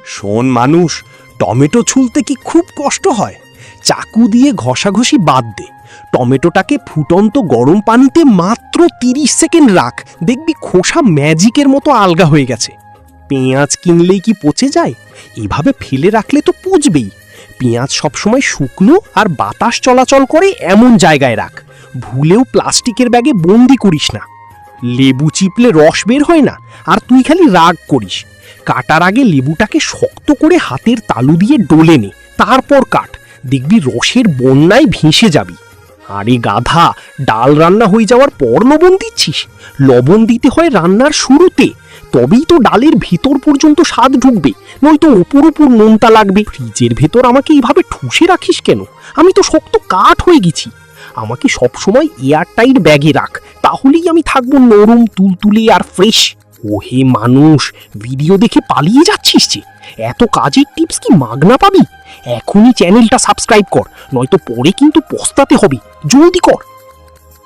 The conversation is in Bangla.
শোন মানুষ, টমেটো ছুলতে কি খুব কষ্ট হয়? চাকু দিয়ে ঘষাঘষি বাদ দে। টমেটোটাকে ফুটন্ত গরম পানিতে মাত্র 30 সেকেন্ড রাখ, দেখবি খোসা ম্যাজিকের মতো আলগা হয়ে গেছে। পেঁয়াজ কিনলেই কি পচে যায়? এভাবে ফেলে রাখলে তো পচবেই। পেঁয়াজ সবসময় শুকনো আর বাতাস চলাচল করে এমন জায়গায় রাখ। ভুলেও প্লাস্টিকের ব্যাগে বন্দি করিস না। লেবু চিপলে রস বের হয় না, আর তুই খালি রাগ করিস। কাটার আগে লেবুটাকে শক্ত করে হাতের তালু দিয়ে ডলে নে, তারপর কাট, দেখবি রসের বন্যায় ভেসে যাবি। আরে গাধা, ডাল রান্না হয়ে যাওয়ার পর লবণ দিচ্ছিস? লবণ দিতে হয় রান্নার শুরুতে, তবেই তো ডালের ভিতর পর্যন্ত স্বাদ ঢুকবে, নয়তো ওপর ওপর নোনতা লাগবে। ফ্রিজের ভেতর আমাকে এইভাবে ঠুসে রাখিস কেন? আমি তো শক্ত কাঠ হয়ে গেছি। আমাকে সবসময় এয়ারটাইট ব্যাগে রাখ, তাহলেই আমি থাকবো নরম, তুলতুলে আর ফ্রেশ। ওহে মানুষ, ভিডিও দেখে পালিয়ে যাচ্ছিস যে? এত কাজের টিপস কি মাগনা পাবি? এখনই চ্যানেলটা সাবস্ক্রাইব কর, নয়তো পরে কিন্তু পস্তাতে হবে। জলদি কর।